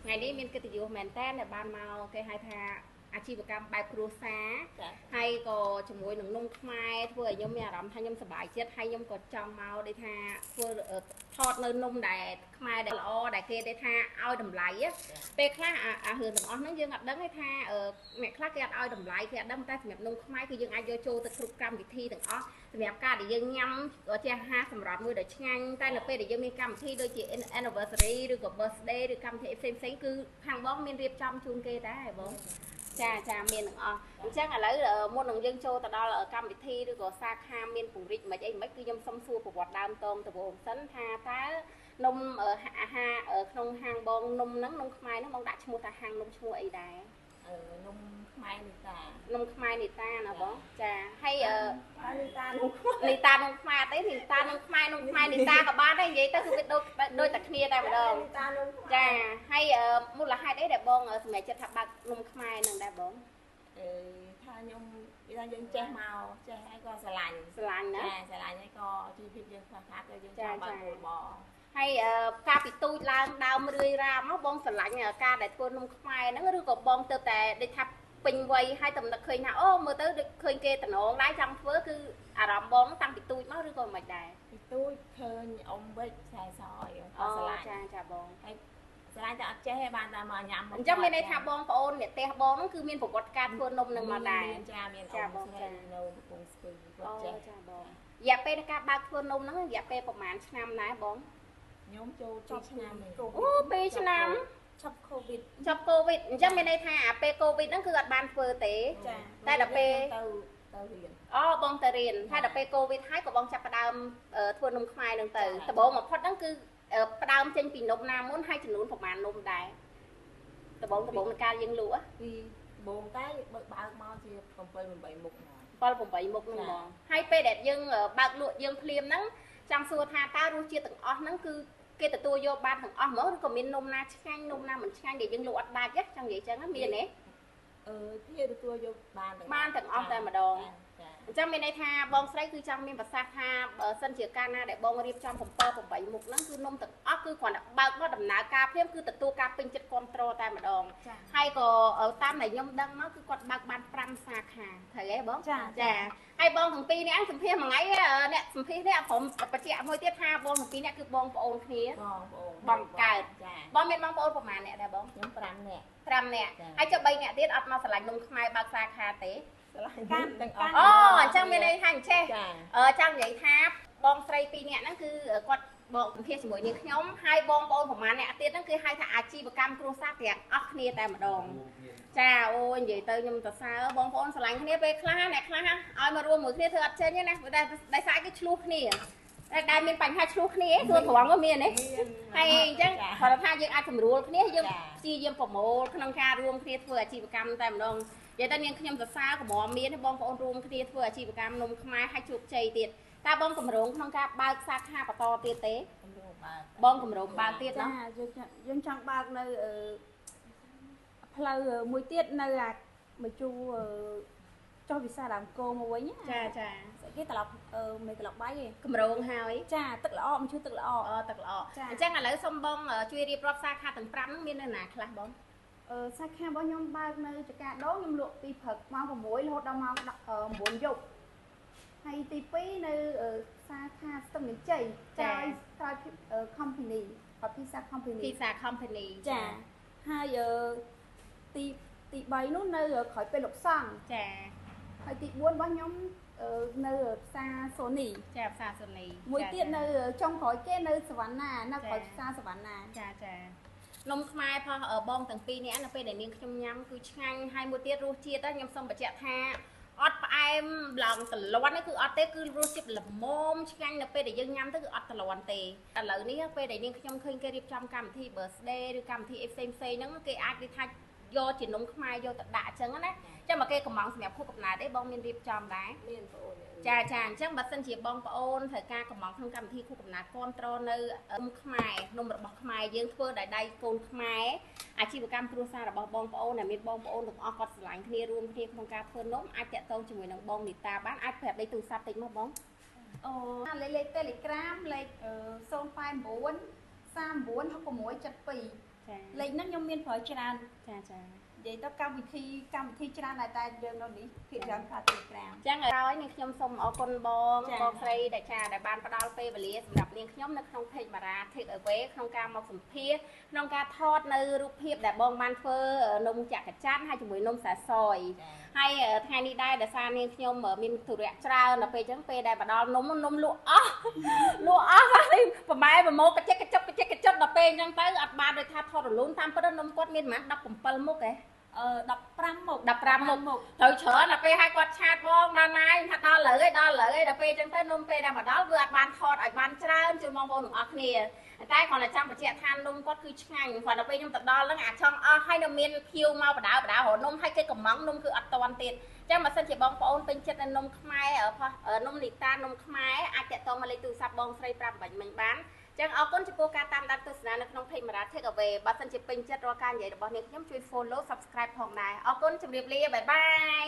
ngày đi miền cái tiêu mền tên để ban màu cái hai thàอาชีพកម្មបែបគ្រួសារហើយក៏ជាមួយនឹងនំខ្មែរធ្វើឲ្យខ្ញុំមានអារម្មណ៍ថាខ្ញុំសប្បាយចិត្តហើយខ្ញុំក៏ចង់មកដូចថាធ្វើថតនៅនំដែលខ្មែរដែលល្អដែលគេដែលថាឲ្យតម្លៃពេលខ្លះអារឿងទាំងអស់ហ្នឹងយើងអត់ដឹងទេថាអ្នកខ្លះគេអត់ឲ្យតម្លៃគេអត់ដឹងតែសម្រាប់នំខ្មែរគឺយើងអាចយកចូលទៅគ្រប់កម្មវិធីទាំងអស់សម្រាប់ការដែលយើងញ៉ាំជាអាហារសម្រាប់មួយដែលឆ្ងាញ់តែនៅពេលដែលយើងមានកម្មវិធីដូចជា anniversary ឬក៏ birthday ឬកម្មវិធីផ្សេងៗគឺខាងបងមានរៀបចំជូនគេដែរបងចាមានទាំងអស់អញ្ចឹងឥឡូវមុននឹងយើងចូលទៅដល់កម្មវិធីឬក៏សាខាមានពង្រីកមិនអីមិនគឺខ្ញុំសុំសួរប្រវត្តិដើមតងដំបូងសិនថាតើនំអាហារក្នុងហាងបងនំហ្នឹងនំខ្មែរហ្នឹងបងដាក់ឈ្មោះថាហាងនំឈ្មោះអីដែរនំខ្មែរនីតានំខ្មែរនីតាណាបងចាហើយនីតានំខ្មែរទេនីតានំខ្មែរនីតាក៏បានដែរនិយាយទៅគឺវាដូចតែគ្នាតែម្ដងនីតានំចាហើយមូលហេតុអីដែលបងសម្រាប់ចិត្តថាបើកនំខ្មែរនឹងដែរបងថាខ្ញុំវាយើងចេះមកចេះហើយក៏ស្រឡាញ់ណាចាស្រឡាញ់ហើយក៏ជីវភាពយើងខ្លះៗទៅយើងចង់បើកបងហើយការពីទូចឡើងដើមរឿយរាមមកបងស្រឡាញ់ការដែលធ្វើនំខ្មែរហ្នឹងឬក៏បងទៅតែដូចថាពេញវ័យហើយតំណឹកឃើញថាអូមើលទៅដូចឃើញគេតំណងដែរចង់ធ្វើគឺអារម្មណ៍បងតាំងពីទូចមកឬក៏មិនដែរពីទូចឃើញអ៊ំវិចខ្សែសអីក៏ស្រឡាញ់ចាបងហើយស្រឡាញ់តែអត់ចេះទេបានតែមកញ៉ាំអញ្ចឹងមានន័យថាបងប្អូនអ្នកផ្ទះបងហ្នឹងគឺមានប្រវត្តិការធ្វើនំនឹងមកដែរមានអ៊ំស្រីនៅកំពង់ស្ពឺគាត់ចេះចាបងរយៈពេលនៃការបើកធ្វើនំហ្នឹងរយៈពេលប្រហែលឆ្នាំដែរបងខ្ញុំចូល2ឆ្នាំអូ2ឆ្នាំឈប់កូវីដអញ្ចឹងមានន័យថាអាពេលកូវីដហ្នឹងគឺអត់បានធ្វើទេតែដល់ពេលទៅរៀនអូបងទៅរៀនថាដល់ពេលកូវីដហើយក៏បងចាប់ផ្ដើមធ្វើនំខ្មែរហ្នឹងទៅដំបូងបំផុតហ្នឹងគឺផ្ដើមចេញពីនំណាមុនហើយចំនួនប្រហែលនំដែរដំបូងនៃការយើងលក់ពីដំបូងតែបើកមកជា7 8មុខហ្មង7 8មុខហ្នឹងហ្មងហើយពេលដែលយើងបើកលក់យើងភ្លាមហ្នឹងចង់សួរថាតើរសជាតិទាំងអស់ហ្នឹងគឺគេទទួលយកបានទាំងអស់ហ្មងឬក៏មាននំណាឆ្ងាញ់នំណាមិនឆ្ងាញ់ដែលយើងលក់អត់ដាច់ទេចង់និយាយចឹងមានទេគេទទួលយកបានទាំងអស់តែម្ដងអញ្ចឹងមានន័យថាបងស្រីគឺចង់មានប្រសាសន៍ថាបើសិនជាកាលណាដែលបងរៀបចំ7 8មុខហ្នឹងគឺនំទាំងអស់គឺគ្រាន់តែបើកមកដំណើរការភ្លាមគឺទទួលការពេញចិត្តគ្រប់ត្រតែម្ដងហើយក៏តាមដែលខ្ញុំដឹងមកគឺគាត់បើកបាន5សាខាត្រូវទេបងចាហើយបងទាំងពីរនាក់សម្ភាសមួយថ្ងៃអ្នកសម្ភាសនេះខ្ញុំបញ្ជាក់មួយទៀតថាបងទាំងពីរនាក់គឺបងប្អូនគ្នាបងកើតបងមានបងប្អូនប្រហែលអ្នកដែរបងខ្ញុំ5នាក់ហើយចុះ3នាក់ទៀតអត់មកឆ្លាញ់នំខ្មែរបើកសាខាទេកាន់ទាំងអស់អូអញ្ចឹងមានន័យថាអញ្ចេះចង់និយាយថាបងស្រី2នាក់ហ្នឹងគឺគាត់បងសម្ភាសជាមួយនាងខ្ញុំហើយបងប្អូនប្រហែលអ្នកទៀតហ្នឹងគឺហៅថាអាជីវកម្មគ្រួសារទាំងអស់គ្នាតែម្ដងចាអូនិយាយទៅខ្ញុំសរសើរបងប្អូនស្រឡាញ់គ្នាពេលខ្លះអ្នកខ្លះឲ្យមករួមមួយគ្នាធ្វើអត់ចេញទេណាតែស្អាតគេឆ្លោះគ្នាដែលមានបញ្ហាឆ្លោះគ្នាសួរត្រង់ក៏មានទេហើយអញ្ចឹងគាត់ថាយើងអាចសម្រួលគ្នាយើងព្យាយាមប្រមូលក្នុងការរួមគ្នាធ្វើអាជីវកម្មតែម្ដងនិយាយទៅនាងខ្ញុំសរសើរកម្រមានបងប្អូនរួមគ្នាធ្វើអាជីវកម្មនំខ្មែរឲ្យជោគជ័យទៀតតើបងកម្រងក្នុងការបើកសាខាបន្តទៀតទេបងកម្រងបើកទៀតណាយើងចង់បើកនៅផ្លូវមួយទៀតនៅអាមួយជួចុះវិសាដើមគោមកវិញចាគេត្រឡប់មិនត្រឡប់បាយទេកម្រងហើយចាទឹកល្អមិនជួយទឹកល្អទឹកល្អអញ្ចឹងឥឡូវសុំបងជួយរៀបរាប់សាខាទាំង5ហ្នឹងមាននៅណាខ្លះបងសាខារបស់ខ្ញុំបើកនៅចកាដូងខ្ញុំលក់ពីព្រឹកម៉ោង6រហូតដល់ម៉ោង9យប់ហើយទី2នៅសាខាស្ទឹងមានជ័យក្រោយ company Pizza company ចាហើយទី3នោះនៅក្រោយពេលលោកសង្ឃចាហើយទី4របស់ខ្ញុំនៅផ្សារសូនីចាផ្សារសូនីមួយទៀតនៅចុងក្រោយគេនៅសវណ្ណានៅក្រោយផ្សារសវណ្ណាចានំខ្មែរផោះបងទាំងពីរនាក់នៅពេលដែលនាងខ្ញុំញ៉ាំគឺឆ្ងាញ់ហើយមួយទៀតរសជាតិខ្ញុំសូមបញ្ជាក់ថាអត់ផ្អែមឡើងតលាន់នេះគឺអត់ទេគឺរសជាតិល្មមឆ្ងាញ់នៅពេលដែលយើងញ៉ាំទៅគឺអត់តលាន់ទេឥឡូវនេះពេលដែលនាងខ្ញុំឃើញគេរៀបចំកម្មវិធី birthday ឬកម្មវិធីផ្សេងហ្នឹងគេអាចនិយាយថាយកជានំខ្មែរយកទៅដាក់អញ្ចឹងណាចាំមកគេកំងសម្រាប់ខួបកំណើតទេបងមានរៀបចំដែរមានបងអូនចាអញ្ចឹងបើសិនជាបងប្អូនត្រូវការកំងក្នុងកម្មវិធីខួបកំណើតគ្រប់ត្រនៅនំខ្មែរនំរបស់ខ្មែរយើងធ្វើដោយដៃកូនខ្មែរអាជីវកម្មគ្រួសាររបស់បងប្អូនដែលមានបងប្អូនទាំងអស់គាត់ស្រឡាញ់គ្នារួមគ្នាក្នុងការធ្វើនំអាចតាក់ទងជាមួយនឹងបងនីតាបានអាចប្រាប់លេខទូរស័ព្ទតិចមកបងលេខ Telegram លេខ089 39 69 72 លេខហ្នឹងខ្ញុំមានប្រើច្រើន ចាចា និយាយទៅកម្មវិធីច្រើនតែយើងនៅនេះភាគច្រើនប្រើ Telegram ចឹងហើយនាងខ្ញុំសូមអរគុណបងស្រីដែលបានផ្ដល់ពេលវេលាសម្រាប់នាងខ្ញុំនៅក្នុង page Mara Take Away ក្នុងការមកសម្ភាសក្នុងការថតនៅរូបភាពដែលបងបានធ្វើនំចក្រច័ន្ទហើយជាមួយនំសាសយហើយថ្ងៃនេះដែរដោយសារនាងខ្ញុំមានធុរៈច្រើនដល់ពេលចឹងពេលដែលមកដល់នំលក់អស់ហើយប្រម៉ែប្រម៉ូកញ្ចិតដល់ពេលចឹងទៅអត់បានដូចថាថតរលូនតាមពិតនំគាត់មានប្រហែល17មុខហ៎15មុខត្រូវច្រើនដល់ពេលឲ្យគាត់ឆាតបងដល់ណាយថាដល់លើឯដល់ពេលចឹងទៅនំពេលដែលមកដល់វាអត់បានថតឲ្យបានច្រើនជូនបងប្អូនទាំងអស់គ្នាតែគាត់តែចង់បញ្ជាក់ថានំគាត់គឺឆ្ងាញ់គាត់ដល់ពេលខ្ញុំទៅដល់ហ្នឹងអាចង់អស់ហើយនៅមានភៀវមកបដៅរនំហើយគេកំងនំគឺអត់តន់ទៀតចឹងបើសិនជាបងប្អូនពេញចិត្តនៅនំខ្មែរនំលីតានំខ្មែរអាចតាក់ទងមកលេខទូរស័ព្ទបងស្រី5មិញបានចឹងអរគុណចំពោះការតាមដានទស្សនានៅក្នុង page Mara Take Away បើសិនជាពេញចិត្តរាល់ការនិយាយរបស់នាងខ្ញុំជួយ follow subscribe ផងដែរអរគុណជម្រាបលាបាយបាយ